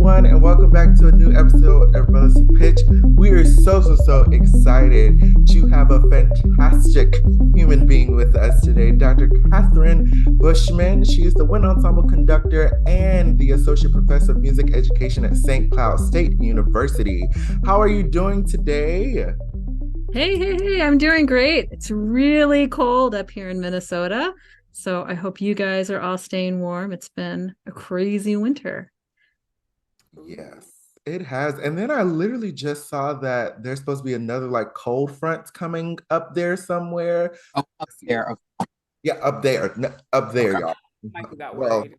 everyone, and welcome back to a new episode of Relative Pitch. We are so excited to have a fantastic human being with us today, Dr. Catharine Bushman. She is the wind ensemble conductor and the associate professor of music education at St. Cloud State University. How are you doing today? Hey, I'm doing great. It's really cold up here in Minnesota. So I hope you guys are all staying warm. It's been a crazy winter. Yes, it has. And then I literally just saw that there's supposed to be another like cold front coming up there somewhere. Oh, up there. Okay. Yeah, up there. Up there, Okay. y'all. Michael got Well, worried.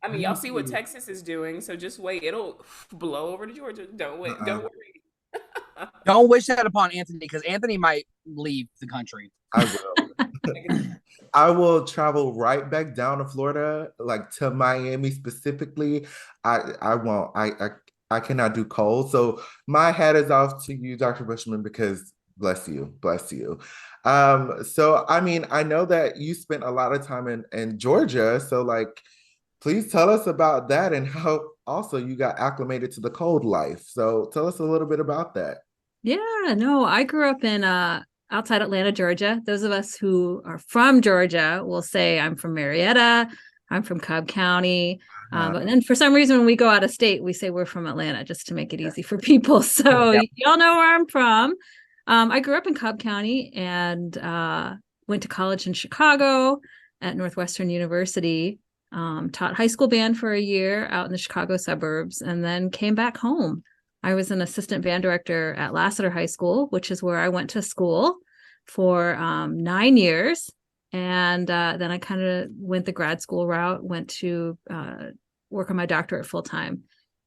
I mean, y'all see what Texas is doing, so just wait. It'll blow over to Georgia. Don't wait. Don't worry. Don't wish that upon Anthony because Anthony might leave the country. I will. I will travel right back down to Florida, like to Miami specifically. I won't. I cannot do cold. So my hat is off to you, Dr. Bushman, because bless you, bless you. So I mean, I know that you spent a lot of time in Georgia. So like, please tell us about that and how also you got acclimated to the cold life. So tell us a little bit about that. Yeah, no, I grew up in outside Atlanta, Georgia. Those of us who are from Georgia will say I'm from Marietta, I'm from Cobb County. But then for some reason, when we go out of state, we say we're from Atlanta just to make it easy for people. So y'all know where I'm from. I grew up in Cobb County and went to college in Chicago at Northwestern University. Taught high school band for a year out in the Chicago suburbs, and then came back home. I was an assistant band director at Lassiter High School, which is where I went to school for 9 years. And then I kind of went the grad school route, went to work on my doctorate full time.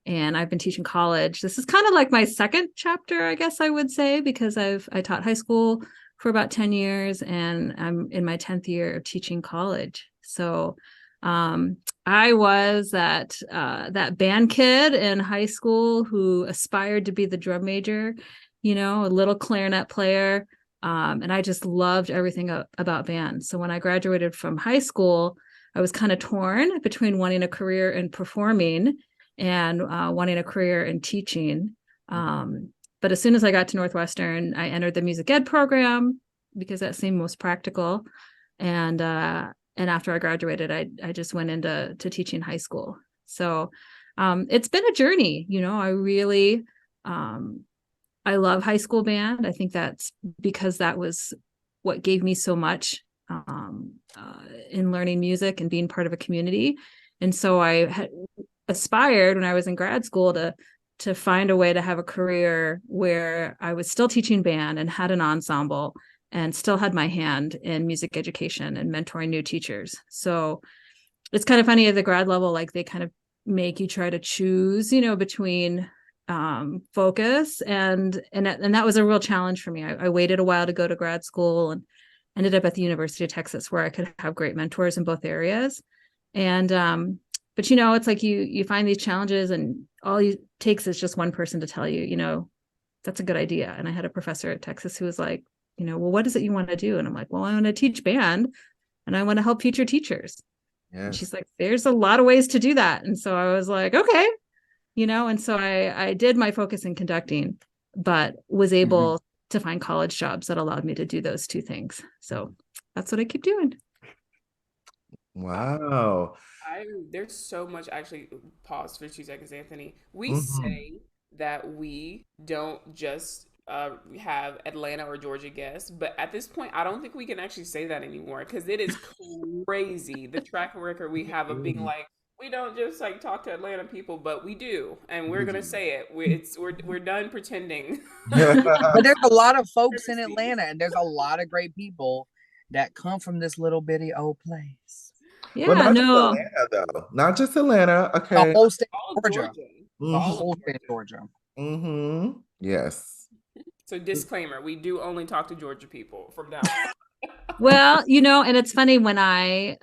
And I've been teaching college. This is kind of like my second chapter, I guess I would say, because I taught high school for about 10 years and I'm in my 10th year of teaching college. So I was that band kid in high school who aspired to be the drum major, a little clarinet player. And I just loved everything about band. So when I graduated from high school, I was kind of torn between wanting a career in performing and wanting a career in teaching. But as soon as I got to Northwestern, I entered the music ed program because that seemed most practical. And after I graduated, I just went into teaching high school. So it's been a journey. I really, I love high school band. I think that's because that was what gave me so much in learning music and being part of a community. And so I had aspired when I was in grad school to find a way to have a career where I was still teaching band and had an ensemble and still had my hand in music education and mentoring new teachers. So it's kind of funny at the grad level, like they kind of make you try to choose, between focus and that was a real challenge for me. I waited a while to go to grad school and ended up at the University of Texas where I could have great mentors in both areas. And but it's like you find these challenges and all it takes is just one person to tell you, that's a good idea. And I had a professor at Texas who was like, well, what is it you want to do? And I'm like, well, I want to teach band and I want to help future teachers. Yes. And she's like, there's a lot of ways to do that. And so I was like, okay, and so I did my focus in conducting, but was able to find college jobs that allowed me to do those two things. So that's what I keep doing. Wow. There's so much. Actually, pause for 2 seconds, Anthony. We say that we don't just have Atlanta or Georgia guests, but at this point I don't think we can actually say that anymore because it is crazy the track record we have of being like, we don't just like talk to Atlanta people, but we do, and we're gonna say it. We're done pretending. But there's a lot of folks in Atlanta and there's a lot of great people that come from this little bitty old place. Yeah, well, not no, just Atlanta, though. Not just Atlanta. Okay. The whole state All of Georgia. Georgia. The whole state of Georgia. Yes. So disclaimer, we do only talk to Georgia people from down. Well, and it's funny when I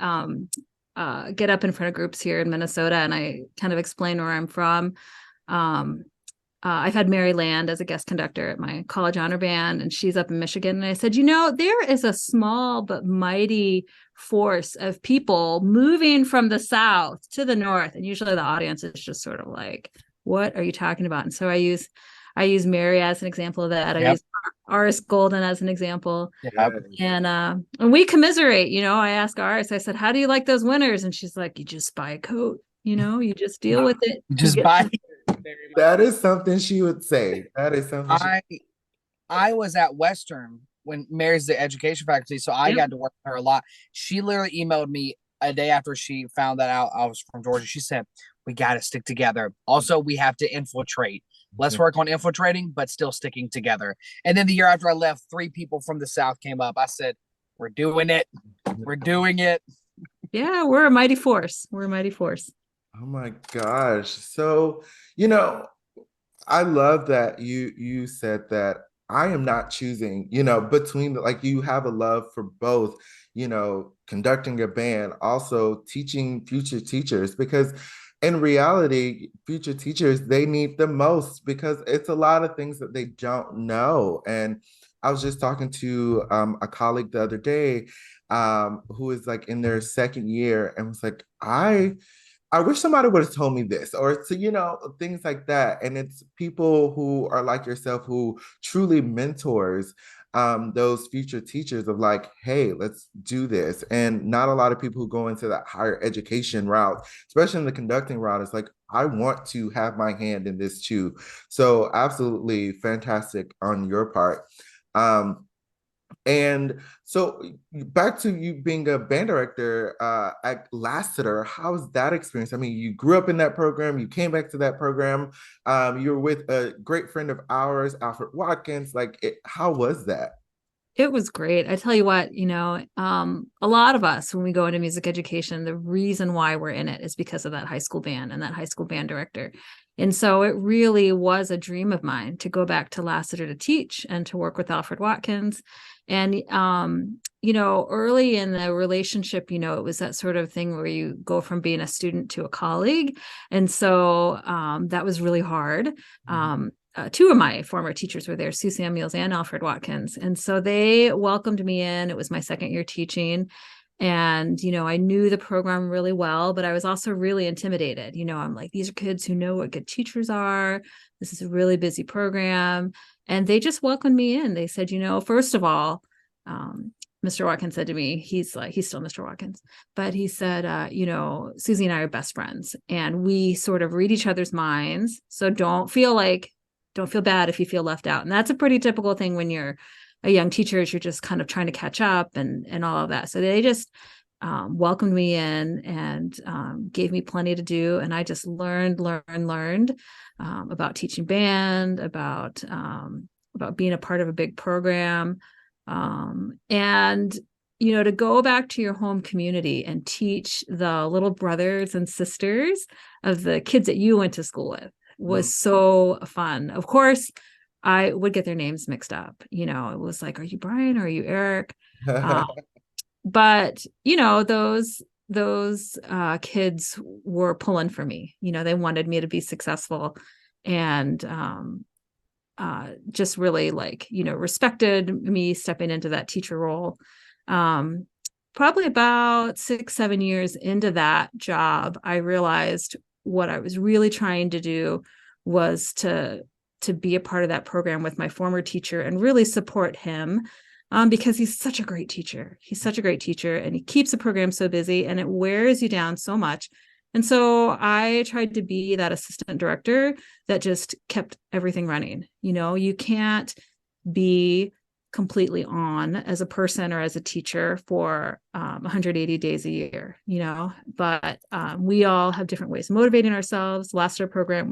get up in front of groups here in Minnesota and I kind of explain where I'm from. I've had Mary Land as a guest conductor at my college honor band, and she's up in Michigan. And I said, you know, there is a small but mighty force of people moving from the South to the North. And usually the audience is just sort of like, what are you talking about? And so I use Mary as an example of that. I use Aris Golden as an example. And we commiserate, you know. I ask Aris, I said, how do you like those winters? And she's like, you just buy a coat, you know, you just deal with it. Just buy. That is something she would say. That is something I was at Western when Mary's the education faculty, so I got to work with her a lot. She literally emailed me a day after she found that out I was from Georgia. She said, we got to stick together. Also, we have to infiltrate. Let's work on infiltrating, but still sticking together. And then the year after I left, 3 people from the South came up. I said, we're doing it. We're doing it. Yeah, we're a mighty force. We're a mighty force. Oh my gosh. So, you know, I love that you said that I am not choosing, you know, between like you have a love for both, you know, conducting a band, also teaching future teachers, because in reality, future teachers, they need the most because it's a lot of things that they don't know. And I was just talking to a colleague the other day who is like in their second year and was like, I wish somebody would have told me this, or to, you know, things like that. And it's people who are like yourself who truly mentors those future teachers of like, hey, let's do this. And not a lot of people who go into that higher education route, especially in the conducting route, is like, I want to have my hand in this too. So absolutely fantastic on your part. And so back to you being a band director at Lassiter, how's that experience? I mean, you grew up in that program, you came back to that program, you were with a great friend of ours, Alfred Watkins. How was that? It was great. I tell you what, you know, a lot of us, when we go into music education, the reason why we're in it is because of that high school band and that high school band director. And so it really was a dream of mine to go back to Lassiter to teach and to work with Alfred Watkins. And, you know, early in the relationship, you know, it was that sort of thing where you go from being a student to a colleague. And so that was really hard. 2 of my former teachers were there, Sue Samuels and Alfred Watkins. And so they welcomed me in. It was my second year teaching. And, you know, I knew the program really well, but I was also really intimidated. You know, I'm like, these are kids who know what good teachers are. This is a really busy program. And they just welcomed me in. They said, you know, first of all, Mr. Watkins said to me, he's still Mr. Watkins, but he said, you know, Susie and I are best friends and we sort of read each other's minds. So don't feel bad if you feel left out. And that's a pretty typical thing when you're a young teacher, is you're just kind of trying to catch up and all of that. So they just welcomed me in and gave me plenty to do. And I just learned about teaching band, about being a part of a big program. And, you know, to go back to your home community and teach the little brothers and sisters of the kids that you went to school with was so fun. Of course, I would get their names mixed up. You know, it was like, are you Brian or are you Eric? But, you know, those kids were pulling for me. You know, they wanted me to be successful and just really, like, you know, respected me stepping into that teacher role. Probably about 6-7 years into that job, I realized what I was really trying to do was to be a part of that program with my former teacher and really support him, because he's such a great teacher. He's such a great teacher and he keeps the program so busy and it wears you down so much. And so I tried to be that assistant director that just kept everything running. You know, you can't be completely on as a person or as a teacher for 180 days a year, you know, but we all have different ways of motivating ourselves. Last year program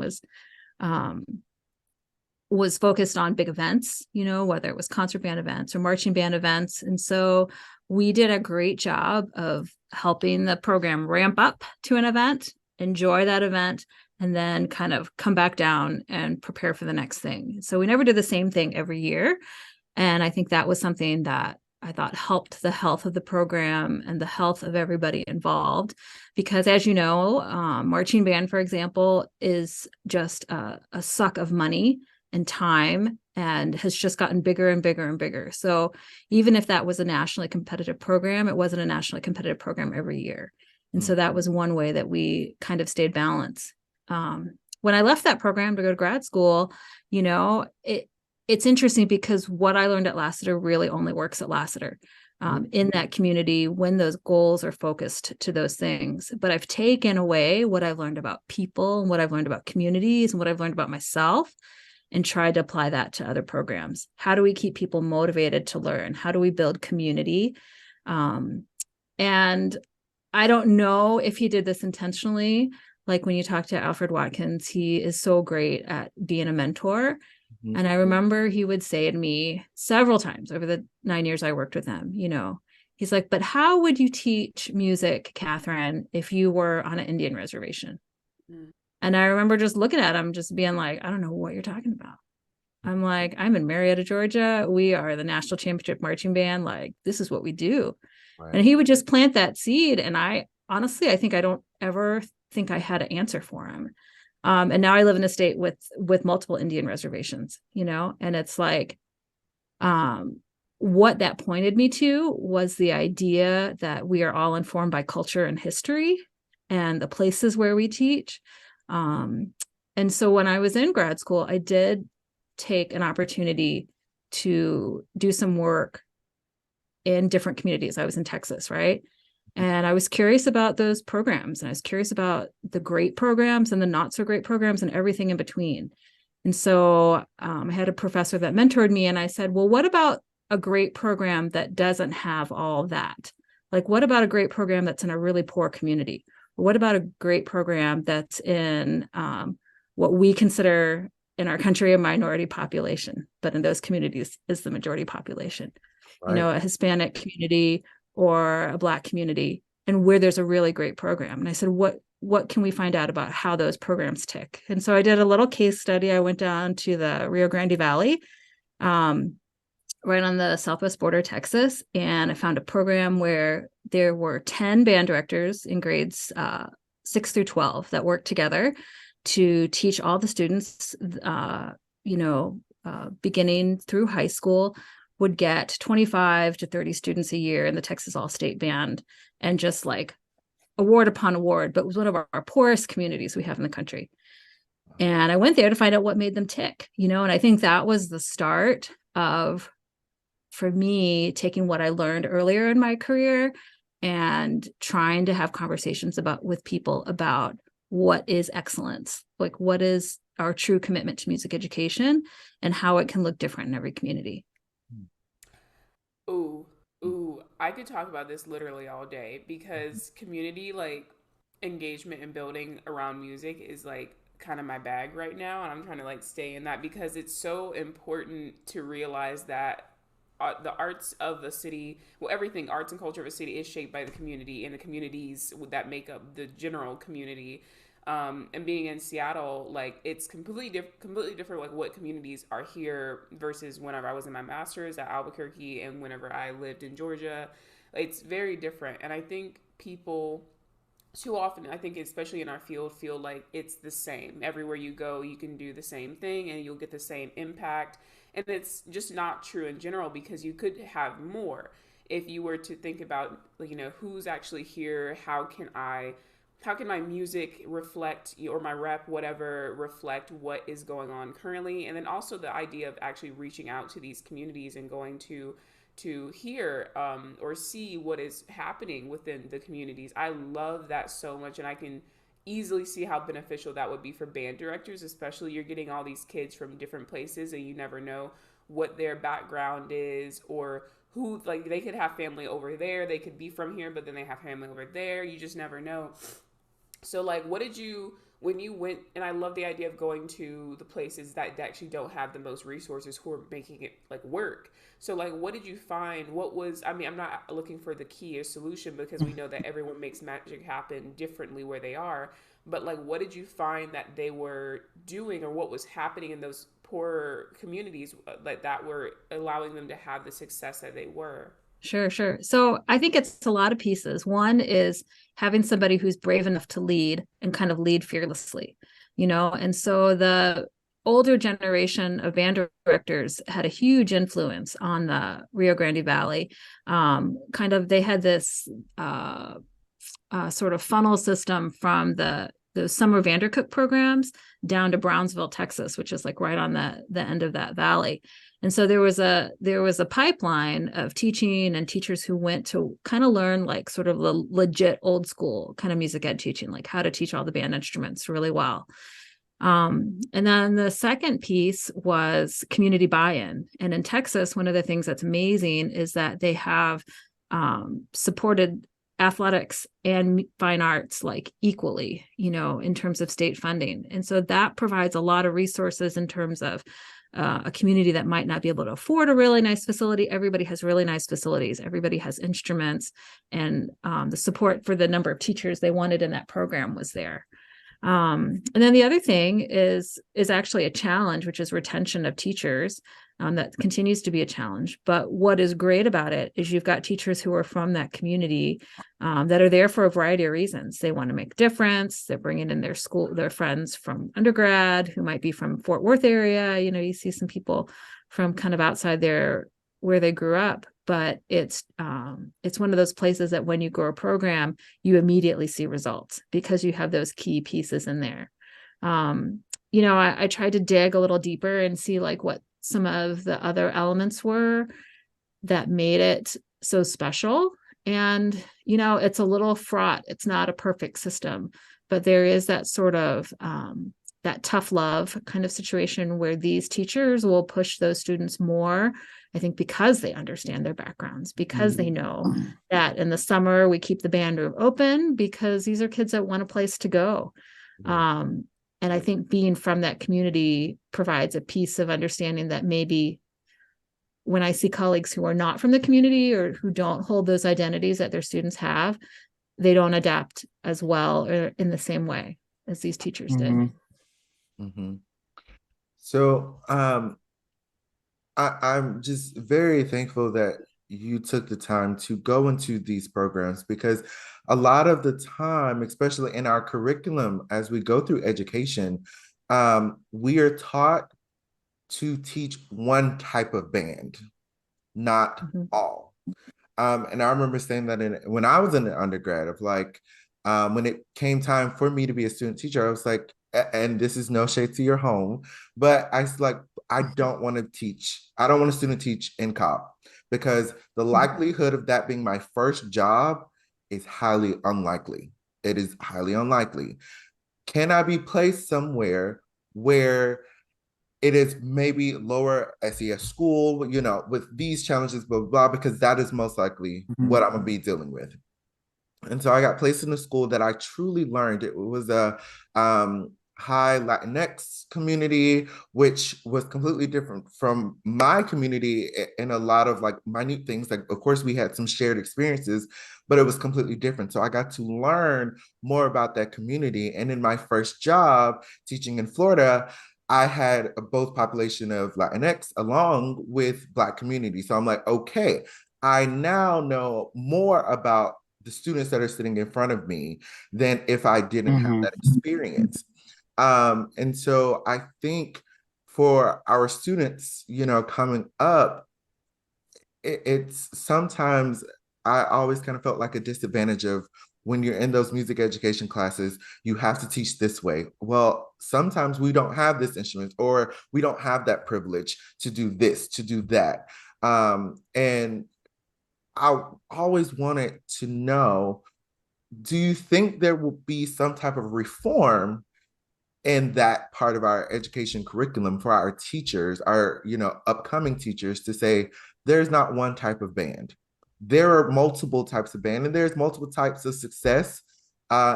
was focused on big events, you know, whether it was concert band events or marching band events. And so we did a great job of helping the program ramp up to an event, enjoy that event, and then kind of come back down and prepare for the next thing. So we never did the same thing every year. And I think that was something that I thought helped the health of the program and the health of everybody involved. Because as you know, marching band, for example, is just a suck of money and time and has just gotten bigger and bigger and bigger. So even if that was a nationally competitive program, it wasn't a nationally competitive program every year. And so that was one way that we kind of stayed balanced. When I left that program to go to grad school, you know, it's interesting because what I learned at Lassiter really only works at Lassiter. In that community when those goals are focused to those things. But I've taken away what I've learned about people and what I've learned about communities and what I've learned about myself and tried to apply that to other programs. How do we keep people motivated to learn? How do we build community? And I don't know if he did this intentionally. Like when you talk to Alfred Watkins, he is so great at being a mentor. And I remember he would say to me several times over the 9 years I worked with him, you know, he's like, but how would you teach music, Catherine, if you were on an Indian reservation? And I remember just looking at him, just being like, I don't know what you're talking about. I'm like, I'm in Marietta, Georgia. We are the national championship marching band. Like, this is what we do. Right. And he would just plant that seed. And I honestly, I think I don't ever think I had an answer for him. And now I live in a state with multiple Indian reservations, you know, and it's like, what that pointed me to was the idea that we are all informed by culture and history and the places where we teach. And so when I was in grad school, I did take an opportunity to do some work in different communities. I was in Texas, right? And I was curious about those programs, and I was curious about the great programs and the not so great programs and everything in between. And so I had a professor that mentored me, and I said, well, what about a great program that doesn't have all that? Like, what about a great program that's in a really poor community? Or what about a great program that's in what we consider in our country a minority population, but in those communities is the majority population? Right. You know, a Hispanic community or a Black community, and where there's a really great program. And I said, what can we find out about how those programs tick? And so I did a little case study. I went down to the Rio Grande Valley, right on the southwest border of Texas, and I found a program where there were 10 band directors in grades 6 through 12 that worked together to teach all the students, beginning through high school, would get 25 to 30 students a year in the Texas All-State Band, and just like award upon award, but it was one of our poorest communities we have in the country. And I went there to find out what made them tick, you know, and I think that was the start of, for me, taking what I learned earlier in my career and trying to have conversations with people about what is excellence, like what is our true commitment to music education and how it can look different in every community. Ooh, I could talk about this literally all day, because community like engagement and building around music is like kind of my bag right now, and I'm trying to like stay in that because it's so important to realize that the arts of the city, well, everything, arts and culture of a city is shaped by the community and the communities that make up the general community. And being in Seattle, like it's completely different, like what communities are here versus whenever I was in my master's at Albuquerque and whenever I lived in Georgia. It's very different. And I think people too often, I think especially in our field, feel like it's the same. Everywhere you go, you can do the same thing and you'll get the same impact. And it's just not true in general, because you could have more if you were to think about, you know, who's actually here, how can my music reflect, or my rep, whatever, reflect what is going on currently? And then also the idea of actually reaching out to these communities and going to hear or see what is happening within the communities. I love that so much, and I can easily see how beneficial that would be for band directors, especially you're getting all these kids from different places and you never know what their background is, or who, like, they could have family over there, they could be from here, but then they have family over there. You just never know. So like, what did you, when you went, and I love the idea of going to the places that actually don't have the most resources, who are making it like work. So like, what did you find? What was, I mean, I'm not looking for the key or solution, because we know that everyone makes magic happen differently where they are. But like, what did you find that they were doing, or what was happening in those poorer communities that were allowing them to have the success that they were? Sure, sure. So I think it's a lot of pieces. One is having somebody who's brave enough to lead and kind of lead fearlessly, and so the older generation of band directors had a huge influence on the Rio Grande Valley. Kind of, they had this sort of funnel system from those summer Vandercook programs down to Brownsville, Texas, which is like right on the end of that valley. And so there was a pipeline of teaching and teachers who went to kind of learn like sort of the legit old school kind of music ed teaching, like how to teach all the band instruments really well. And then the second piece was community buy-in. And in Texas, one of the things that's amazing is that they have supported athletics and fine arts like equally, in terms of state funding. And so that provides a lot of resources in terms of a community that might not be able to afford a really nice facility. Everybody has really nice facilities. Everybody has instruments, and the support for the number of teachers they wanted in that program was there. And then the other thing is actually a challenge, which is retention of teachers. That continues to be a challenge. But what is great about it is you've got teachers who are from that community that are there for a variety of reasons. They want to make a difference. They're bringing in their friends from undergrad who might be from Fort Worth area. You see some people from kind of outside there where they grew up. But it's one of those places that when you grow a program, you immediately see results because you have those key pieces in there. I tried to dig a little deeper and see like what some of the other elements were that made it so special. And, it's a little fraught. It's not a perfect system, but there is that sort of that tough love kind of situation where these teachers will push those students more, I think, because they understand their backgrounds, because they know that in the summer we keep the band room open because these are kids that want a place to go. And I think being from that community provides a piece of understanding that maybe when I see colleagues who are not from the community or who don't hold those identities that their students have, they don't adapt as well or in the same way as these teachers did. So I'm just very thankful that you took the time to go into these programs, because a lot of the time, especially in our curriculum, as we go through education, we are taught to teach one type of band, not all. And I remember saying that when I was in the undergrad of like, when it came time for me to be a student teacher, I was like, and this is no shade to your home, but I was like, I don't want a student teach in Cobb, because the likelihood of that being my first job is highly unlikely. It is highly unlikely. Can I be placed somewhere where it is maybe lower SES school, with these challenges, blah, blah, blah, because that is most likely what I'm gonna be dealing with. And so I got placed in a school that I truly learned. It was a high Latinx community, which was completely different from my community in a lot of like minute things. Like, of course, we had some shared experiences, but it was completely different. So I got to learn more about that community. And in my first job teaching in Florida, I had both population of Latinx along with Black community. So I'm like, okay, I now know more about the students that are sitting in front of me than if I didn't have that experience. And so I think for our students, coming up, it's sometimes I always kind of felt like a disadvantage of when you're in those music education classes, you have to teach this way. Well, sometimes we don't have this instrument, or we don't have that privilege to do this, to do that. And I always wanted to know, do you think there will be some type of reform in that part of our education curriculum for our teachers, our upcoming teachers, to say there's not one type of band? There are multiple types of band, and there's multiple types of success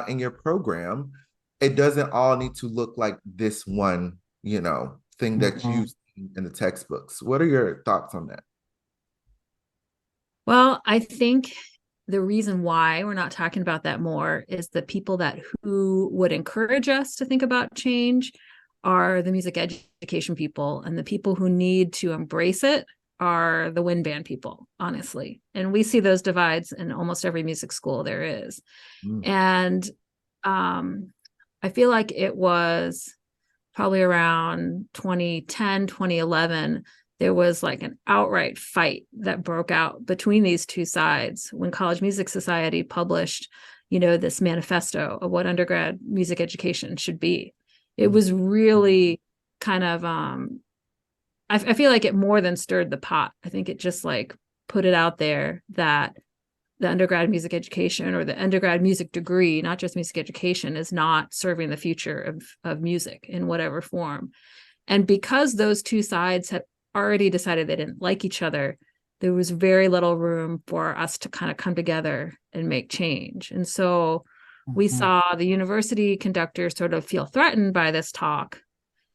in your program. It doesn't all need to look like this one, thing that you see in the textbooks. What are your thoughts on that? Well, I think the reason why we're not talking about that more is the people who would encourage us to think about change are the music education people, and the people who need to embrace it are the wind band people, honestly. And we see those divides in almost every music school there is. And I feel like it was probably around 2010, 2011, there was like an outright fight that broke out between these two sides when College Music Society published, this manifesto of what undergrad music education should be. It was really kind of, I feel like it more than stirred the pot. I think it just like put it out there that the undergrad music education or the undergrad music degree, not just music education, is not serving the future of music in whatever form. And because those two sides had already decided they didn't like each other, there was very little room for us to kind of come together and make change. And so we saw the university conductors sort of feel threatened by this talk.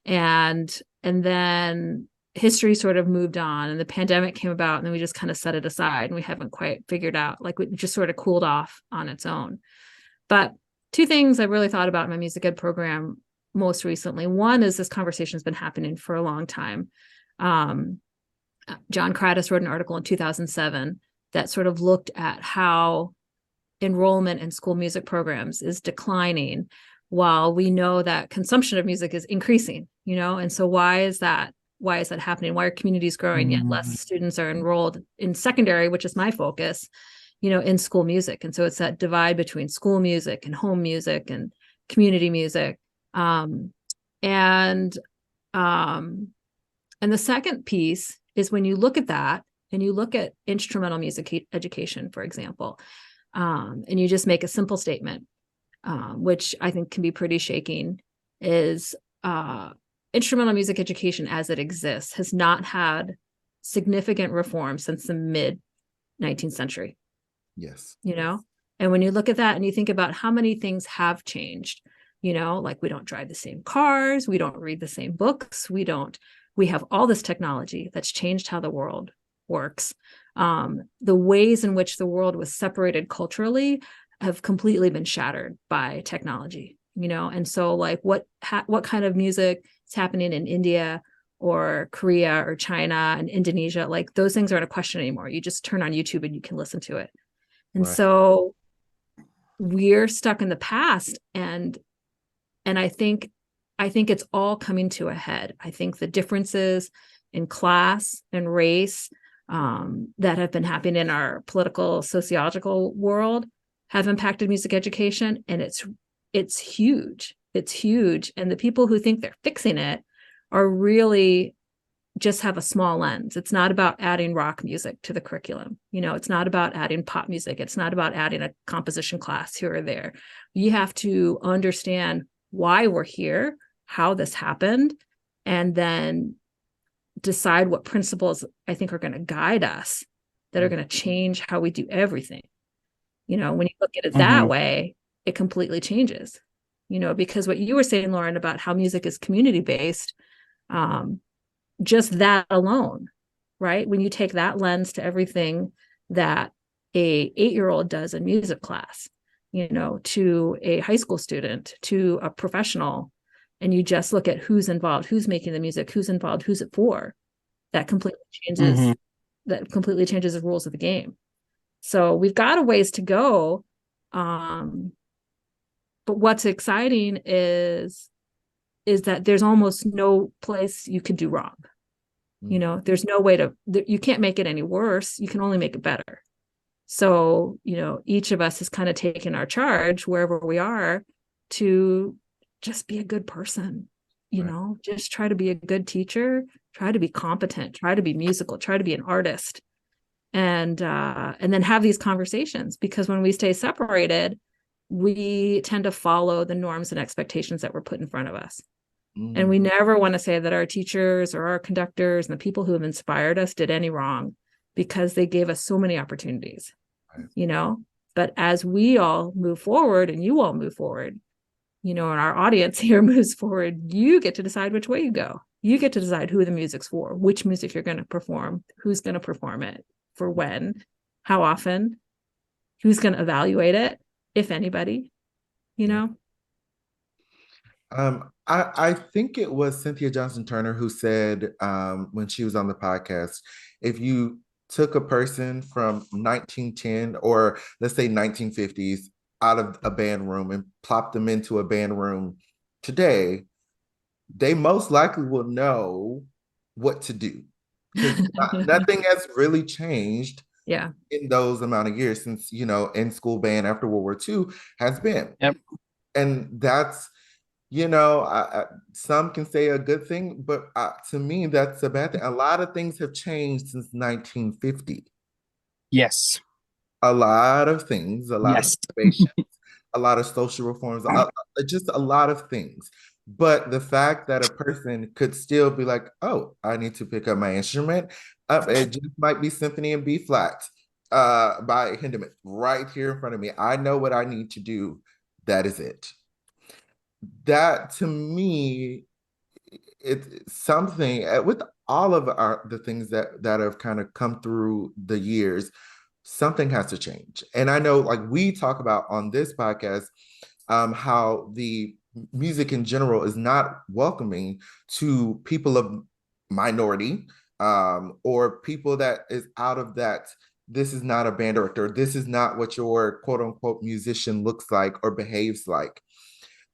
And then history sort of moved on and the pandemic came about, and then we just kind of set it aside and we haven't quite figured out, like, it just sort of cooled off on its own. But two things I really thought about in my music ed program most recently. One is this conversation has been happening for a long time. John Kratis wrote an article in 2007 that sort of looked at how enrollment in school music programs is declining while we know that consumption of music is increasing, and so why is that happening? Why are communities growing yet less students are enrolled in secondary, which is my focus, in school music? And so it's that divide between school music and home music and community music. And the second piece is when you look at that and you look at instrumental music education, for example, and you just make a simple statement, which I think can be pretty shaking, is instrumental music education as it exists has not had significant reform since the mid 19th century. Yes. And when you look at that and you think about how many things have changed, like we don't drive the same cars, we don't read the same books, we have all this technology that's changed how the world works. The ways in which the world was separated culturally have completely been shattered by technology, and so like what kind of music is happening in India or Korea or China and Indonesia, like those things aren't a question anymore. You just turn on YouTube and you can listen to it. And so we're stuck in the past, and I think it's all coming to a head. I think the differences in class and race that have been happening in our political, sociological world have impacted music education, and it's huge. It's huge. And the people who think they're fixing it are really just have a small lens. It's not about adding rock music to the curriculum. It's not about adding pop music. It's not about adding a composition class here or there. You have to understand why we're here, how this happened, and then decide what principles I think are going to guide us that are going to change how we do everything. When you look at it that way, it completely changes, because what you were saying, Lauren, about how music is community-based, just that alone, right? When you take that lens to everything that a 8-year-old does in music class, to a high school student, to a professional, and you just look at who's involved, who's making the music, who's involved, who's it for, that completely changes the rules of the game. So we've got a ways to go. But what's exciting is that there's almost no place you can do wrong. There's no way you can't make it any worse. You can only make it better. So, each of us has kind of taken our charge wherever we are to just be a good person, just try to be a good teacher, try to be competent, try to be musical, try to be an artist. And then have these conversations, because when we stay separated, we tend to follow the norms and expectations that were put in front of us. And we never want to say that our teachers or our conductors and the people who have inspired us did any wrong, because they gave us so many opportunities, but as we all move forward and you all move forward, and our audience here moves forward, you get to decide which way you go. You get to decide who the music's for, which music you're going to perform, who's going to perform it, for when, how often, who's going to evaluate it, if anybody, I think it was Cynthia Johnson Turner who said when she was on the podcast, if you took a person from 1910 or let's say 1950s out of a band room and plopped them into a band room today, they most likely will know what to do because nothing has really changed Yeah. in those amount of years since, in school band after World War II has been. Yep. And that's, some can say a good thing, but to me, that's a bad thing. A lot of things have changed since 1950. Yes. A lot of things, a lot of Yes. innovations, a lot of social reforms, just a lot of things. But the fact that a person could still be like, oh, I need to pick up my instrument, it just might be Symphony in B flat by Hindemith right here in front of me. I know what I need to do. That is it. That to me, it's something with all of the things that have kind of come through the years, something has to change. And I know, like we talk about on this podcast, how the music in general is not welcoming to people of minority, or people that is out of that. This is not a band director. This is not what your quote unquote musician looks like or behaves like.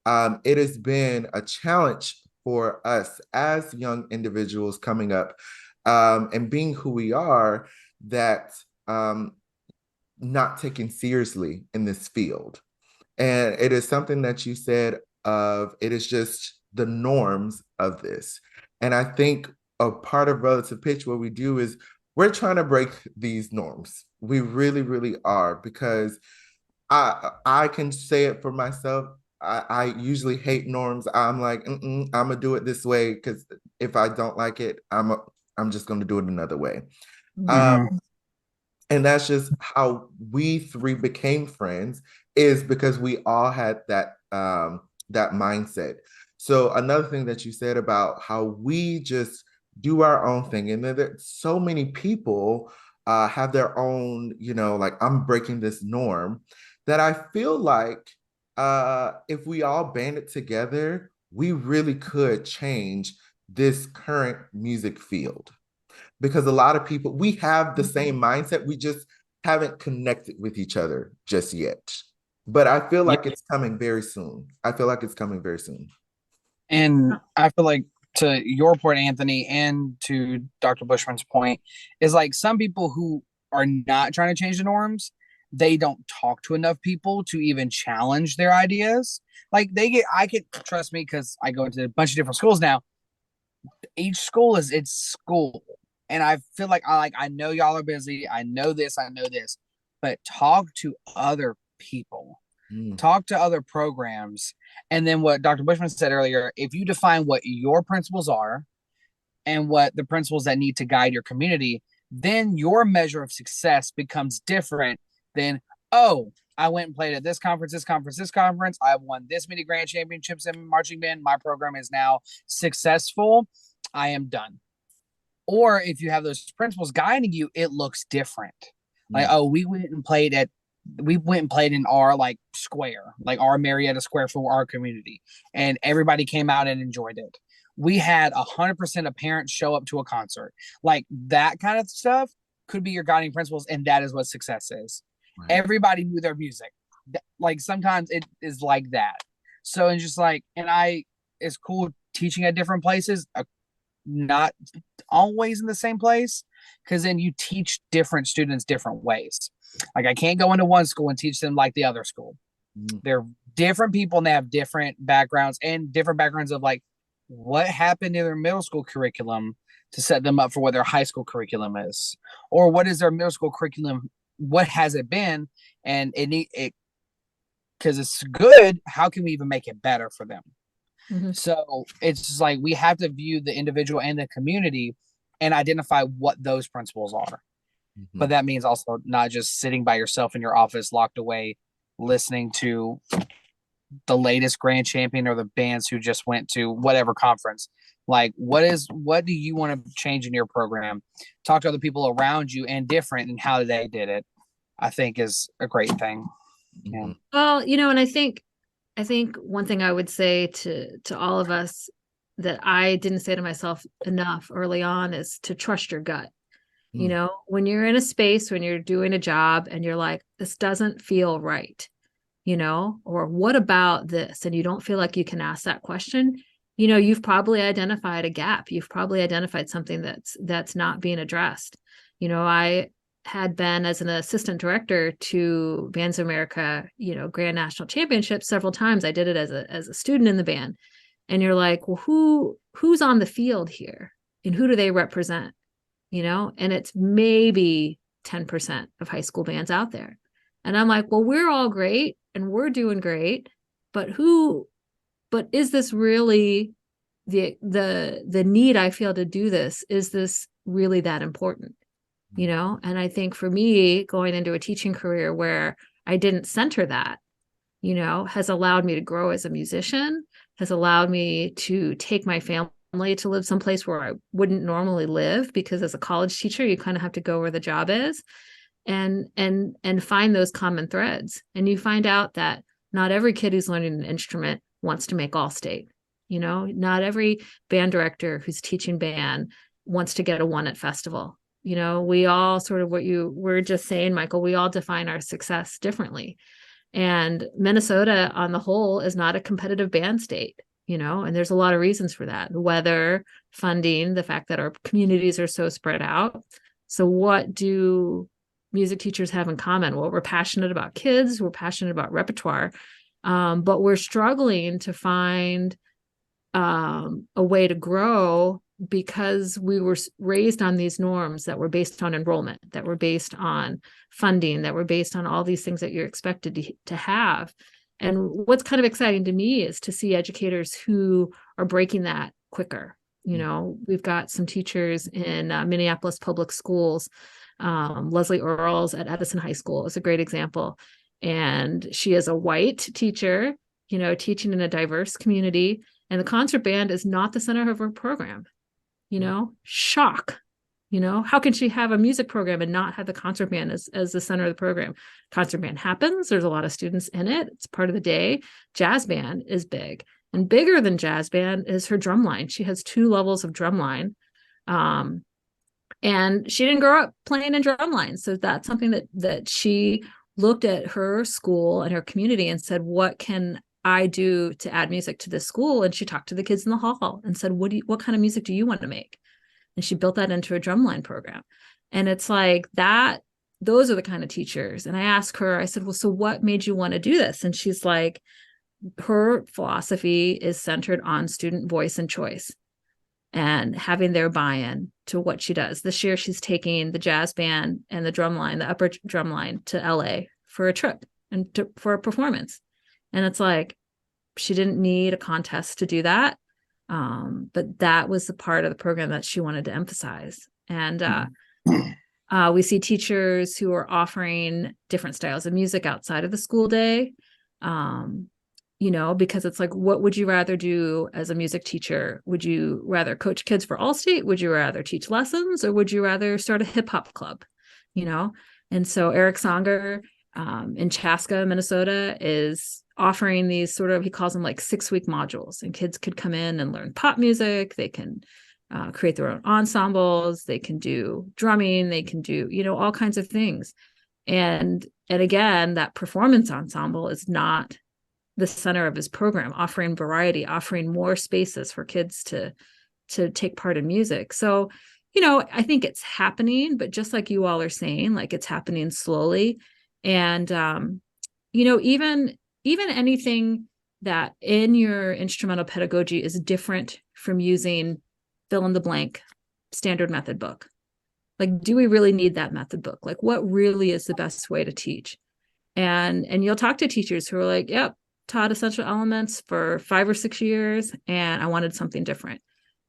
It has been a challenge for us as young individuals coming up, and being who we are, that not taken seriously in this field. And it is something that you said of it is just the norms of this. And I think a part of relative pitch, what we do is we're trying to break these norms. We really, really are, because I can say it for myself. I usually hate norms. I'm like, I'm gonna do it this way because if I don't like it, I'm just gonna do it another way. Mhm. And that's just how we three became friends, is because we all had that mindset. So another thing that you said about how we just do our own thing, and then there's so many people have their own, like I'm breaking this norm, that I feel like if we all banded together, we really could change this current music field, because a lot of people, we have the same mindset, we just haven't connected with each other just yet. But I feel Yep. like it's coming very soon. I feel like it's coming very soon. And I feel like, to your point, Anthony, and to Dr. Bushman's point, is like some people who are not trying to change the norms, they don't talk to enough people to even challenge their ideas. Like I could trust me because I go into a bunch of different schools now. Each school is its school. And I feel like I know y'all are busy. I know this, but talk to other people. Talk to other programs. And then what Dr. Bushman said earlier, if you define what your principles are and what the principles that need to guide your community, then your measure of success becomes different than, oh, I went and played at this conference, this conference, this conference. I won this many grand championships in marching band. My program is now successful. I am done. Or if you have those principles guiding you, it looks different. Like, oh, we went and played in our like square, like our Marietta Square for our community, and everybody came out and enjoyed it. We had 100% of parents show up to a concert. Like that kind of stuff could be your guiding principles, and that is what success is. Right. Everybody knew their music. Like sometimes it is like that. So it's just like, it's cool teaching at different places, not always in the same place, because then you teach different students different ways. Like I can't go into one school and teach them like the other school. They're different people and they have different backgrounds, and different backgrounds of like what happened in their middle school curriculum to set them up for what their high school curriculum is, or what is their middle school curriculum, what has it been, and it because it's good, how can we even make it better for them? So it's just like we have to view the individual and the community and identify what those principles are. But that means also not just sitting by yourself in your office locked away listening to the latest grand champion or the bands who just went to whatever conference. Like what do you want to change in your program? Talk to other people around you and different, and how they did it, I think is a great thing. Yeah. Well, and I think I think one thing I would say to all of us that I didn't say to myself enough early on is to trust your gut. You know, when you're in a space, when you're doing a job and you're like, this doesn't feel right, you know, or what about this? And you don't feel like you can ask that question, you know, you've probably identified a gap. You've probably identified something that's not being addressed. You know, I had been as an assistant director to Bands of America, you know, Grand National Championships several times. I did it as a student in the band. And you're like, well, who's on the field here? And who do they represent? You know, and it's maybe 10% of high school bands out there. And I'm like, well, we're all great and we're doing great, but is this really the need I feel to do this? Is this really that important? You know, and I think for me, going into a teaching career where I didn't center that, you know, has allowed me to grow as a musician, has allowed me to take my family to live someplace where I wouldn't normally live, because as a college teacher, you kind of have to go where the job is and find those common threads. And you find out that not every kid who's learning an instrument wants to make all state. You know, not every band director who's teaching band wants to get a one at festival. You know, we all sort of, what you were just saying, Michael, we all define our success differently. And Minnesota on the whole is not a competitive band state, you know, and there's a lot of reasons for that. The weather, funding, the fact that our communities are so spread out. So what do music teachers have in common? Well, we're passionate about kids, we're passionate about repertoire, but we're struggling to find a way to grow, because we were raised on these norms that were based on enrollment, that were based on funding, that were based on all these things that you're expected to have. And what's kind of exciting to me is to see educators who are breaking that quicker. You know, we've got some teachers in Minneapolis public schools. Leslie Earls at Edison High School is a great example. And she is a white teacher, you know, teaching in a diverse community. And the concert band is not the center of her program. You know, shock. You know, how can she have a music program and not have the concert band as the center of the program? Concert band happens. There's a lot of students in it. It's part of the day. Jazz band is big, and bigger than jazz band is her drum line. She has 2 levels of drum line. And she didn't grow up playing in drum line. So that's something that she looked at her school and her community and said, what can I do to add music to this school? And she talked to the kids in the hall and said, what kind of music do you want to make? And she built that into a drumline program. And it's like that, those are the kind of teachers. And I asked her, I said, well, so what made you want to do this? And she's like, her philosophy is centered on student voice and choice and having their buy-in to what she does. This year, she's taking the jazz band and the drumline, the upper drumline, to LA for a trip and for a performance. And it's like, she didn't need a contest to do that. But that was the part of the program that she wanted to emphasize. And we see teachers who are offering different styles of music outside of the school day, you know, because it's like, what would you rather do as a music teacher? Would you rather coach kids for Allstate? Would you rather teach lessons? Or would you rather start a hip hop club? You know? And so Eric Songer in Chaska, Minnesota, is offering these sort of, he calls them like 6-week modules, and kids could come in and learn pop music. They can create their own ensembles. They can do drumming. They can do, you know, all kinds of things. And again, that performance ensemble is not the center of his program, offering variety, offering more spaces for kids to take part in music. So, you know, I think it's happening, but just like you all are saying, like, it's happening slowly. And, you know, even anything that in your instrumental pedagogy is different from using fill in the blank standard method book. Like, do we really need that method book? Like, what really is the best way to teach? And you'll talk to teachers who are like, yep, taught essential elements for 5 or 6 years, and I wanted something different.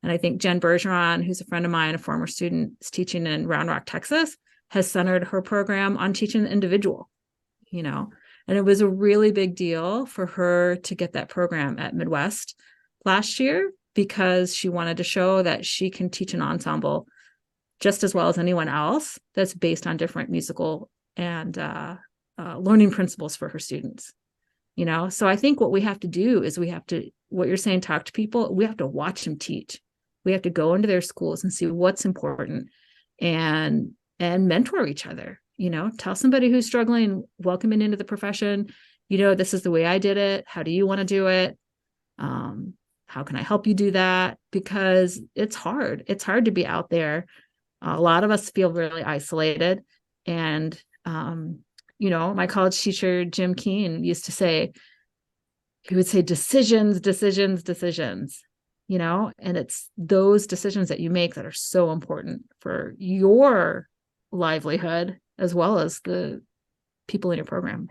And I think Jen Bergeron, who's a friend of mine, a former student, is teaching in Round Rock, Texas, has centered her program on teaching the individual, you know. And it was a really big deal for her to get that program at Midwest last year, because she wanted to show that she can teach an ensemble just as well as anyone else that's based on different musical and learning principles for her students. So I think what we have to do is what you're saying, talk to people. We have to watch them teach. We have to go into their schools and see what's important and mentor each other. Tell somebody who's struggling, welcoming into the profession, this is the way I did it. How do you want to do it? How can I help you do that? Because it's hard. It's hard to be out there. A lot of us feel really isolated. And, my college teacher, Jim Keene, used to say, he would say, decisions, decisions, decisions, and it's those decisions that you make that are so important for your livelihood as well as the people in your program.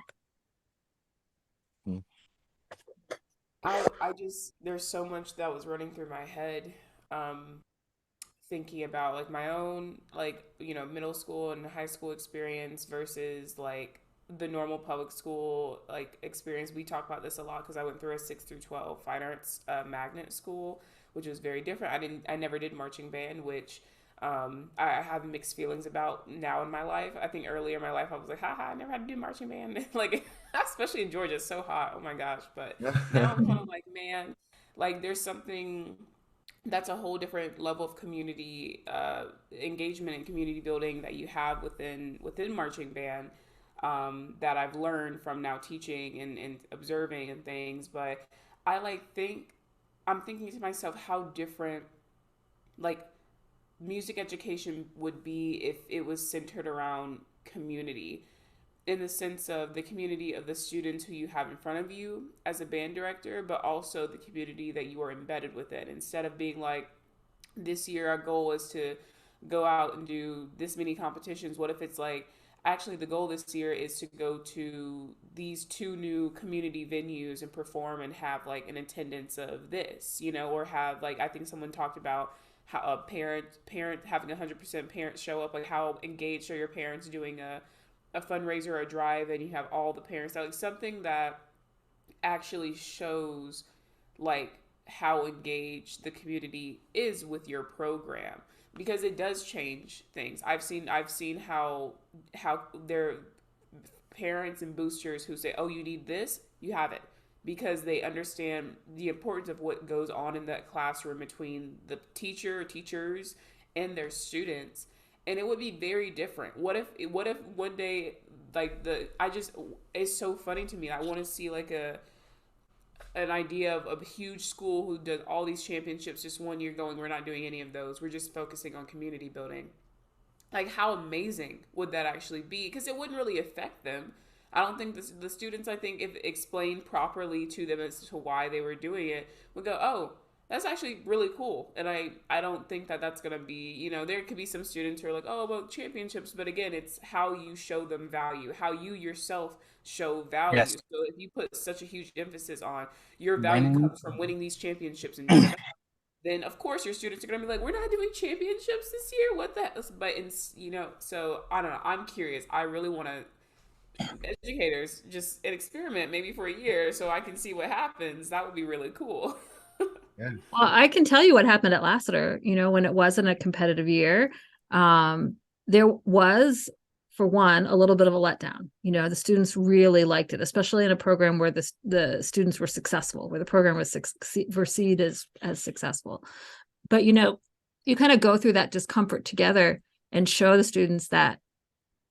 I just, there's so much that was running through my head, thinking about like my own, like, middle school and high school experience versus like the normal public school like experience. We talk about this a lot because I went through a 6 through 12 fine arts magnet school, which was very different. I never did marching band, which I have mixed feelings about now in my life. I think earlier in my life I was like, haha, I never had to do marching band. Like, especially in Georgia, it's so hot. Oh my gosh. But now I'm kind of like, man, like there's something that's a whole different level of community engagement and community building that you have within marching band, that I've learned from now teaching and observing and things. But I'm thinking to myself how different like music education would be if it was centered around community, in the sense of the community of the students who you have in front of you as a band director, but also the community that you are embedded within. Instead of being like, this year our goal is to go out and do this many competitions, what if it's like, actually the goal this year is to go to these 2 new community venues and perform and have like an attendance of this, or have like, I think someone talked about how a parent having 100% parents show up, like how engaged are your parents doing a fundraiser or a drive, and you have all the parents, like something that actually shows like how engaged the community is with your program, because it does change things. I've seen how their parents and boosters who say, oh, you need this, you have it, because they understand the importance of what goes on in that classroom between the teachers and their students. And it would be very different. What if one day, like it's so funny to me. I want to see like an idea of a huge school who does all these championships just one year going, we're not doing any of those, we're just focusing on community building. Like, how amazing would that actually be? Because it wouldn't really affect them. I don't think the students, I think, if explained properly to them as to why they were doing it, would go, oh, that's actually really cool. And I don't think that that's going to be, there could be some students who are like, oh, well, championships. But again, it's how you show them value, how you yourself show value. Yes. So if you put such a huge emphasis on your value Winning. comes from winning these championships and doing that, then of course your students are going to be like, we're not doing championships this year. What the? But, so I don't know. I'm curious. I really want to, educators, just an experiment maybe for a year so I can see what happens. That would be really cool. Yeah. Well, I can tell you what happened at Lassiter, when it wasn't a competitive year. There was, for one, a little bit of a letdown. The students really liked it, especially in a program where the students were successful, where the program was perceived as successful. But, you kind of go through that discomfort together and show the students that,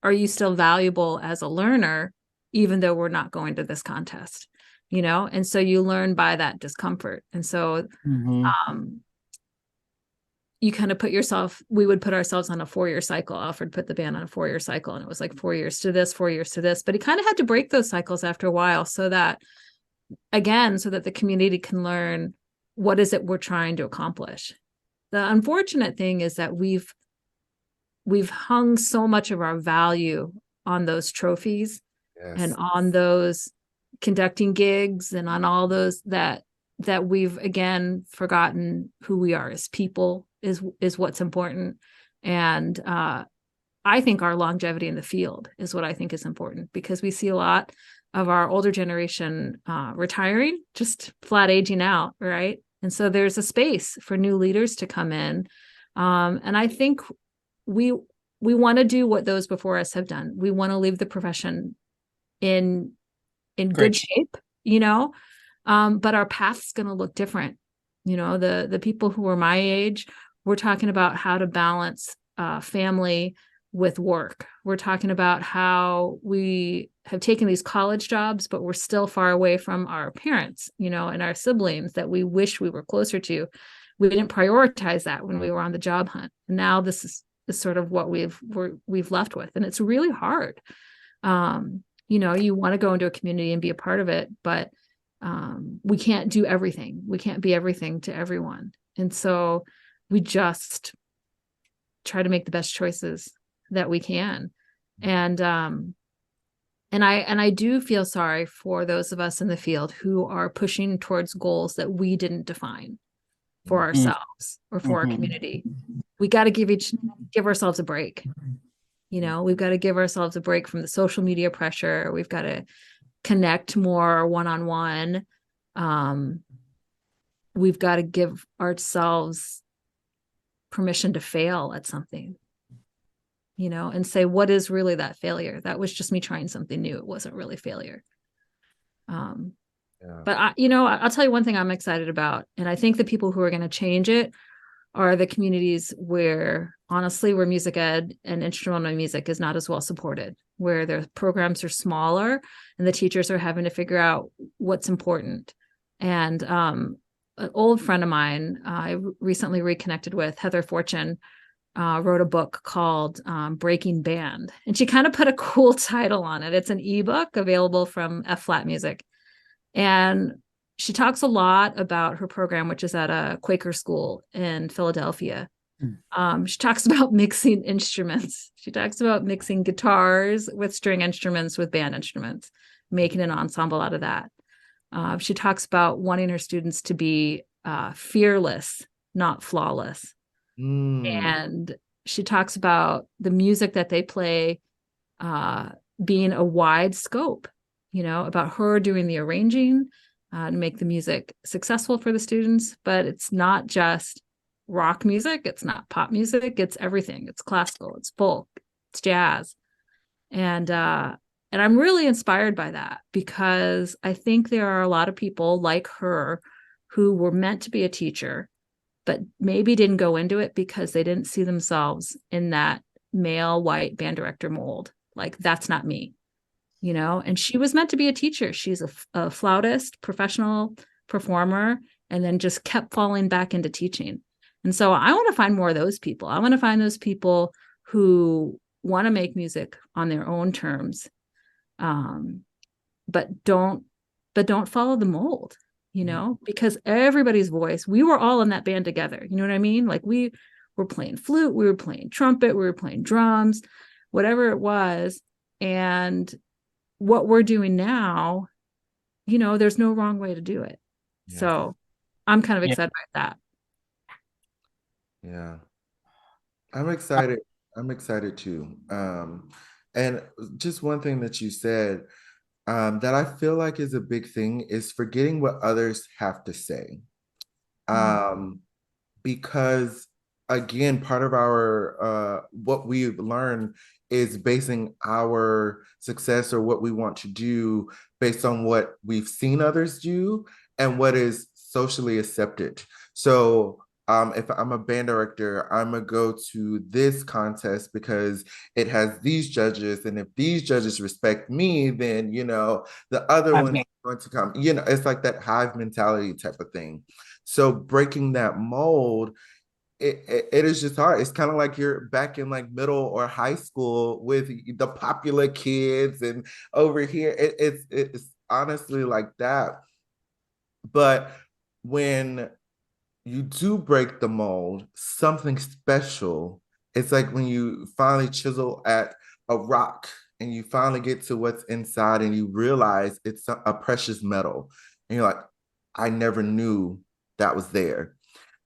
are you still valuable as a learner, even though we're not going to this contest? And so you learn by that discomfort. And so you kind of we would put ourselves on a 4-year cycle. Alfred put the band on a 4-year cycle, and it was like 4 years to this, 4 years to this, but he kind of had to break those cycles after a while so that the community can learn what is it we're trying to accomplish. The unfortunate thing is that we've hung so much of our value on those trophies. Yes. And on those conducting gigs and on all those that we've again forgotten who we are as people is what's important. And I think our longevity in the field is what I think is important, because we see a lot of our older generation retiring, just flat aging out, right? And so there's a space for new leaders to come in. And I think we want to do what those before us have done. We want to leave the profession in good shape, but our path's going to look different. The people who are my age, we're talking about how to balance family with work. We're talking about how we have taken these college jobs, but we're still far away from our parents, and our siblings that we wish we were closer to. We didn't prioritize that when we were on the job hunt. And now this is sort of what we've left with. And it's really hard. You want to go into a community and be a part of it, but we can't do everything. We can't be everything to everyone. And so we just try to make the best choices that we can. And I do feel sorry for those of us in the field who are pushing towards goals that we didn't define for ourselves or for our community. We got to give ourselves a break. We've got to give ourselves a break from the social media pressure. We've got to connect more one-on-one. We've got to give ourselves permission to fail at something, and say, what is really that failure? That was just me trying something new. It wasn't really failure. But I'll tell you one thing I'm excited about. And I think the people who are going to change it are the communities where music ed and instrumental music is not as well supported, where their programs are smaller and the teachers are having to figure out what's important. And an old friend of mine, I recently reconnected with, Heather Fortune, wrote a book called Breaking Band. And she kind of put a cool title on it. It's an ebook available from F Flat Music. And she talks a lot about her program, which is at a Quaker school in Philadelphia. She talks about mixing instruments. She talks about mixing guitars with string instruments with band instruments, making an ensemble out of that. She talks about wanting her students to be fearless, not flawless. And she talks about the music that they play being a wide scope, about her doing the arranging to make the music successful for the students. But it's not just rock music. It's not pop music. It's everything. It's classical. It's folk. It's jazz. And I'm really inspired by that, because I think there are a lot of people like her who were meant to be a teacher, but maybe didn't go into it because they didn't see themselves in that male white band director mold. Like, that's not me, and she was meant to be a teacher. She's a flautist, professional performer, and then just kept falling back into teaching. And so I want to find more of those people. I want to find those people who want to make music on their own terms, but don't follow the mold, because everybody's voice, we were all in that band together. You know what I mean? Like, we were playing flute, we were playing trumpet, we were playing drums, whatever it was. And what we're doing now, there's no wrong way to do it. Yeah. So I'm kind of excited by that. Yeah. I'm excited. I'm excited too. And just one thing that you said that I feel like is a big thing is forgetting what others have to say. Because again, part of our what we've learned is basing our success or what we want to do based on what we've seen others do and what is socially accepted. So if I'm a band director, I'm gonna go to this contest because it has these judges, and if these judges respect me, then the other one's going to come. It's like that hive mentality type of thing. So breaking that mold, it is just hard. It's kind of like you're back in like middle or high school with the popular kids, and over here it's honestly like that. But when you do break the mold, something special. It's like when you finally chisel at a rock and you finally get to what's inside and you realize it's a precious metal. And you're like, I never knew that was there.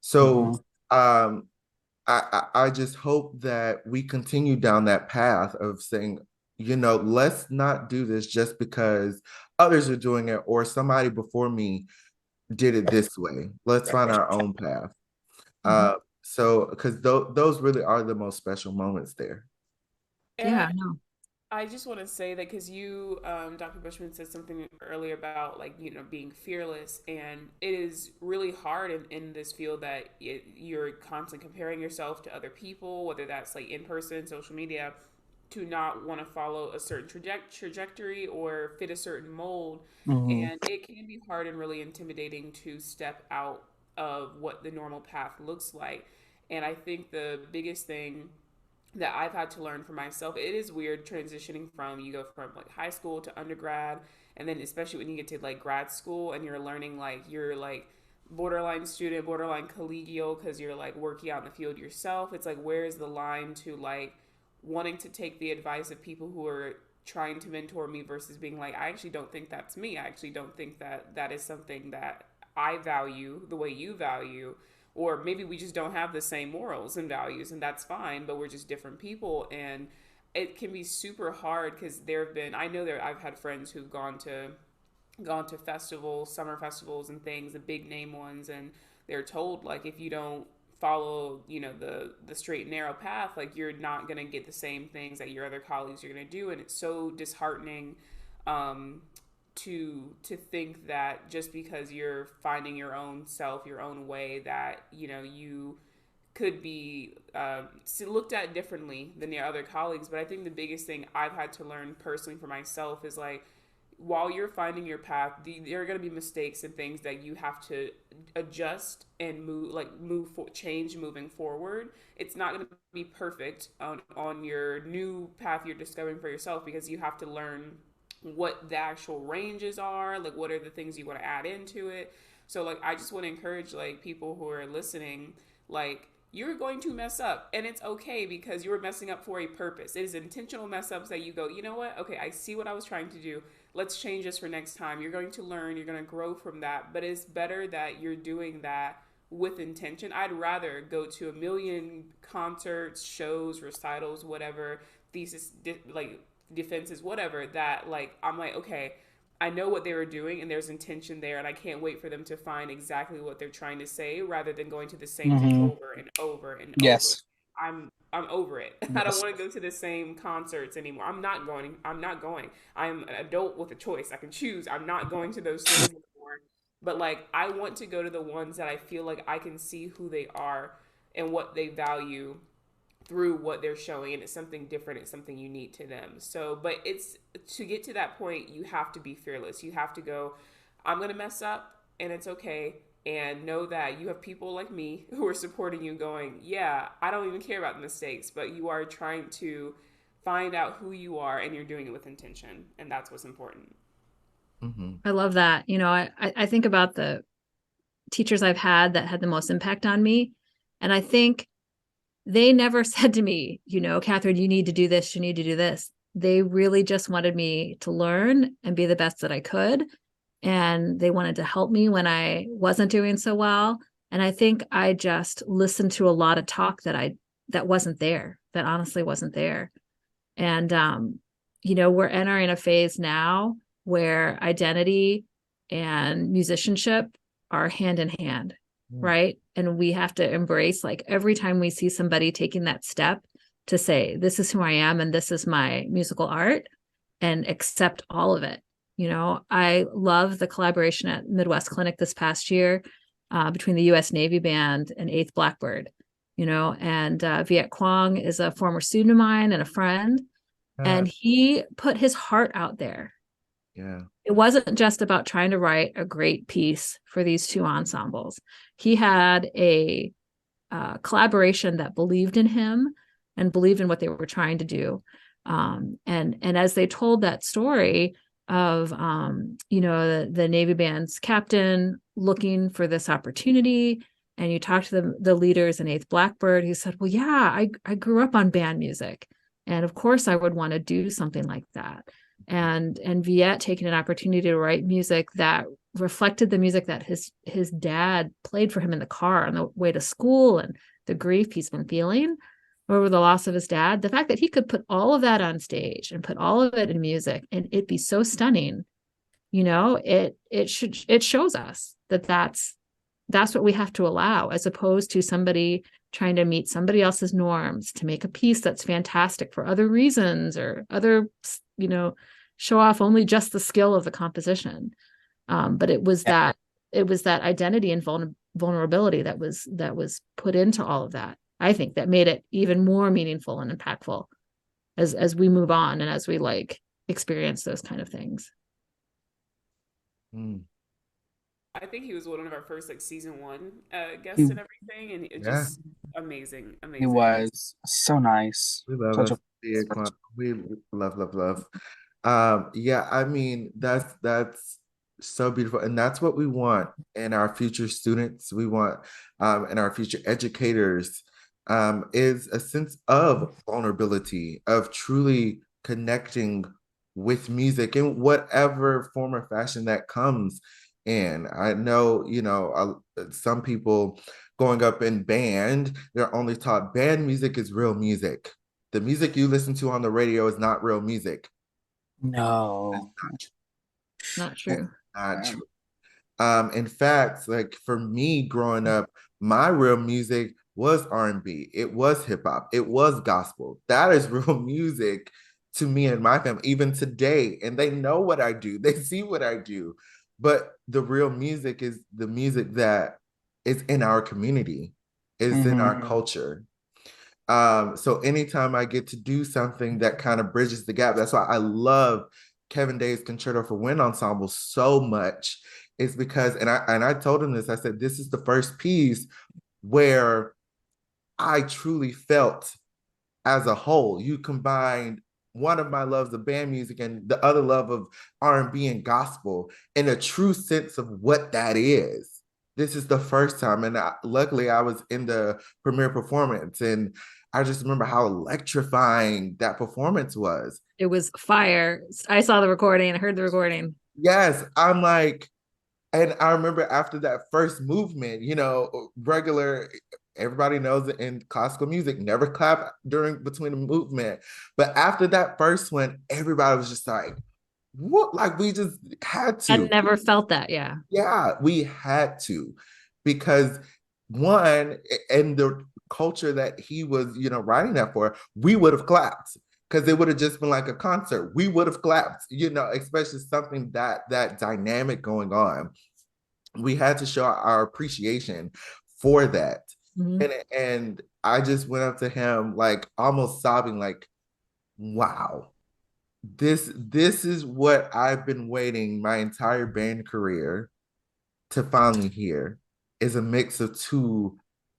So I just hope that we continue down that path of saying, let's not do this just because others are doing it or somebody before me did it this way. Let's find our own path. So because those really are the most special moments there. Yeah, I know. I just want to say that because you, Dr. Bushman, said something earlier about like, being fearless, and it is really hard in this field that you're constantly comparing yourself to other people, whether that's like in person, social media, to not want to follow a certain trajectory or fit a certain mold. Mhm. And it can be hard and really intimidating to step out of what the normal path looks like. And I think the biggest thing that I've had to learn for myself. It is weird transitioning from you go from like high school to undergrad, and then especially when you get to like grad school and you're learning like you're like borderline student, borderline collegial because you're like working out in the field yourself. It's like where is the line to like wanting to take the advice of people who are trying to mentor me versus being like I actually don't think that's me. I actually don't think that that is something that I value the way you value, or maybe we just don't have the same morals and values, and that's fine, but we're just different people. And it can be super hard because there have been, I know there I've had friends who've gone to festivals, summer festivals and things, the big name ones, and they're told like if you don't follow the straight and narrow path, like you're not going to get the same things that your other colleagues are going to do. And it's so disheartening um to think that just because you're finding your own self, your own way, that you could be looked at differently than your other colleagues. But I think the biggest thing I've had to learn personally for myself is like while you're finding your path, there are going to be mistakes and things that you have to adjust and change moving forward. It's not going to be perfect on your new path you're discovering for yourself, because you have to learn what the actual ranges are, like what are the things you want to add into it. So like I just want to encourage like people who are listening, like you're going to mess up and it's okay because you're messing up for a purpose. It is intentional mess ups that you go, you know what? Okay, I see what I was trying to do. Let's change this for next time. You're going to learn, you're going to grow from that, but it's better that you're doing that with intention. I'd rather go to a million concerts, shows, recitals, whatever, thesis, like defenses, whatever, that like I'm like, okay, I know what they were doing and there's intention there, and I can't wait for them to find exactly what they're trying to say rather than going to the same thing Mhm. over and over and over. Yes. I'm over it. I don't Yes. want to go to the same concerts anymore. I'm not going. I'm not going. I'm an adult with a choice. I can choose. I'm not going to those things anymore. But like I want to go to the ones that I feel like I can see who they are and what they value through what they're showing, and it's something different, it's something unique to them. So but it's to get to that point, you have to be fearless. You have to go, I'm gonna mess up and it's okay, and know that you have people like me who are supporting you going, yeah, I don't even care about the mistakes, but you are trying to find out who you are and you're doing it with intention, and that's what's important. Mm-hmm. I love that. I think about the teachers I've had that had the most impact on me. And I think they never said to me, Catherine, you need to do this, you need to do this. They really just wanted me to learn and be the best that I could. And they wanted to help me when I wasn't doing so well. And I think I just listened to a lot of talk that wasn't there, that honestly wasn't there. And we're entering a phase now where identity and musicianship are hand in hand, right? And we have to embrace, like, every time we see somebody taking that step to say, this is who I am and this is my musical art, and accept all of it. I love the collaboration at Midwest Clinic this past year between the U.S. Navy Band and Eighth Blackbird, and Viet Quang is a former student of mine and a friend, and he put his heart out there. Yeah. It wasn't just about trying to write a great piece for these two ensembles. He had a collaboration that believed in him and believed in what they were trying to do. And as they told that story of the Navy band's captain looking for this opportunity, and you talk to the leaders in Eighth Blackbird, he said, well, yeah, I grew up on band music, and of course I would want to do something like that. And Viet taking an opportunity to write music that reflected the music that his dad played for him in the car on the way to school, and the grief he's been feeling over the loss of his dad. The fact that he could put all of that on stage and put all of it in music and it be so stunning, it shows us that that's what we have to allow, as opposed to somebody trying to meet somebody else's norms to make a piece that's fantastic for other reasons or other, show off only just the skill of the composition. But it was that identity and vulnerability that was put into all of that, I think, that made it even more meaningful and impactful as we move on and as we experience those kind of things. I think he was one of our first season 1 guests and everything, and it just amazing. He was so nice. We love Such us. We love. Yeah, I mean that's so beautiful, and that's what we want in our future students. We want in our future educators is a sense of vulnerability, of truly connecting with music in whatever form or fashion that comes in. I know, some people growing up in band, they're only taught band music is real music. The music you listen to on the radio is not real music. No. Not true. Not true. In fact, for me growing up, my real music was R&B. It was hip hop. It was gospel. That is real music to me and my family, even today. And they know what I do. They see what I do. But the real music is the music that is in our community, is in our culture. So anytime I get to do something that kind of bridges the gap, that's why I love Kevin Day's Concerto for Wind Ensemble so much, is because, and I told him this, I said, this is the first piece where I truly felt as a whole, you combined one of my loves of band music and the other love of R&B and gospel in a true sense of what that is. This is the first time, and luckily I was in the premiere performance, and I just remember how electrifying that performance was. It was fire. I saw the recording, I heard the recording. Yes, I'm like, and I remember after that first movement, everybody knows that in classical music, never clap between the movement. But after that first one, everybody was just like, what? Like, we just had to. I never felt that, yeah. Yeah, we had to. Because one, and the culture that he was, writing that for, we would have clapped. Because it would have just been like a concert. We would have clapped, especially something that dynamic going on. We had to show our appreciation for that. And I just went up to him almost sobbing, wow, this is what I've been waiting my entire band career to finally hear, is a mix of two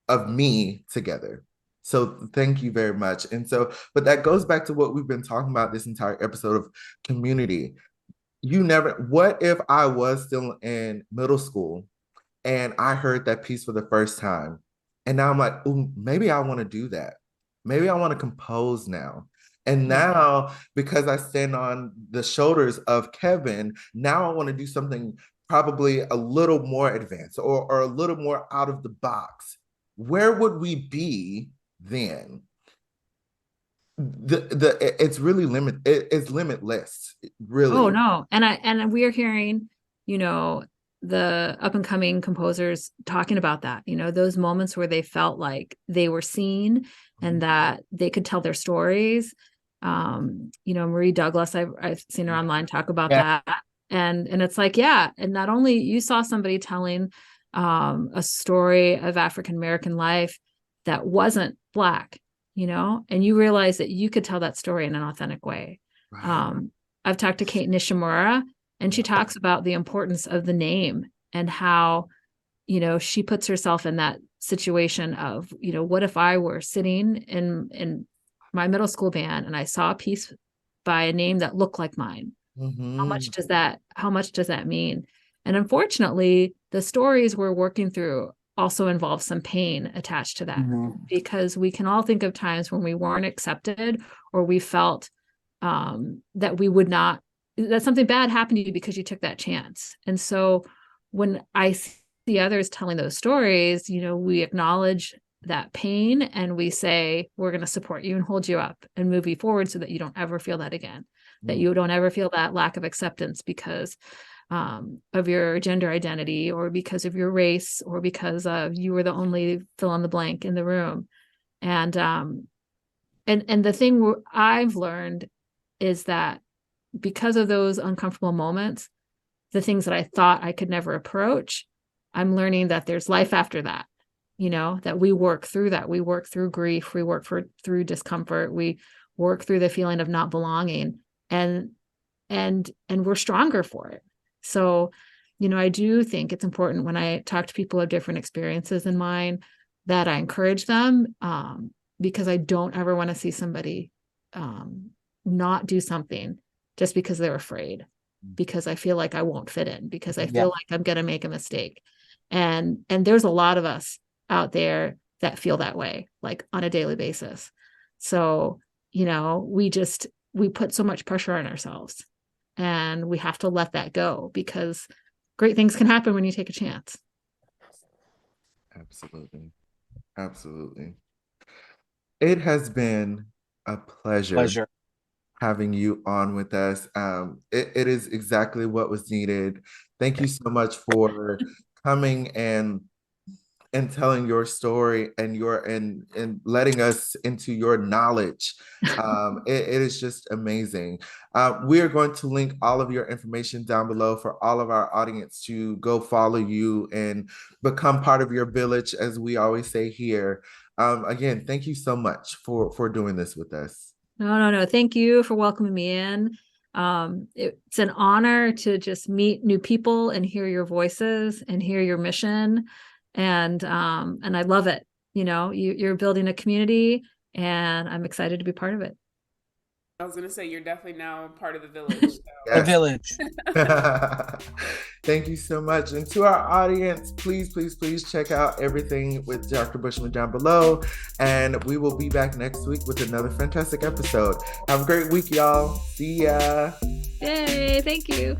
of me together. So thank you very much. And so, but that goes back to what we've been talking about this entire episode of community. What if I was still in middle school and I heard that piece for the first time? And now I'm like, ooh, maybe I want to do that. Maybe I want to compose now. And now, because I stand on the shoulders of Kevin, now I want to do something probably a little more advanced or a little more out of the box. Where would we be then? It's really it's limitless, really. Oh no. And we are hearing, the up and coming composers talking about that, those moments where they felt like they were seen and that they could tell their stories. Marie Douglas, I've seen her online talk about that. And it's like, yeah. And not only you saw somebody telling a story of African-American life that wasn't Black, and you realize that you could tell that story in an authentic way. Right. I've talked to Kate Nishimura, and she talks about the importance of the name and how, she puts herself in that situation of, what if I were sitting in my middle school band and I saw a piece by a name that looked like mine? How much does that mean? And unfortunately, the stories we're working through also involve some pain attached to that, because we can all think of times when we weren't accepted or we felt that something bad happened to you because you took that chance. And so when I see others telling those stories, we acknowledge that pain and we say, we're going to support you and hold you up and move you forward so that you don't ever feel that again, that you don't ever feel that lack of acceptance because of your gender identity, or because of your race, or because of you were the only fill in the blank in the room. And the thing I've learned is that because of those uncomfortable moments, the things that I thought I could never approach, I'm learning that there's life after that, that we work through that. We work through grief, we work through discomfort, we work through the feeling of not belonging, and we're stronger for it. So, I do think it's important when I talk to people of different experiences than mine that I encourage them, because I don't ever want to see somebody not do something just because they're afraid, because I feel like I won't fit in, because I feel like I'm going to make a mistake. And there's a lot of us out there that feel that way, like on a daily basis. So, we put so much pressure on ourselves, and we have to let that go, because great things can happen when you take a chance. Absolutely. Absolutely. It has been a pleasure having you on with us. It is exactly what was needed. Thank you so much for coming and telling your story and letting us into your knowledge. It is just amazing. We are going to link all of your information down below for all of our audience to go follow you and become part of your village, as we always say here. Again, thank you so much for doing this with us. No. Thank you for welcoming me in. It's an honor to just meet new people and hear your voices and hear your mission. And I love it. You're building a community, and I'm excited to be part of it. I was gonna say, you're definitely now part of the village. So. The village. Thank you so much. And to our audience, please check out everything with Dr. Bushman down below. And we will be back next week with another fantastic episode. Have a great week, y'all. See ya. Yay, thank you.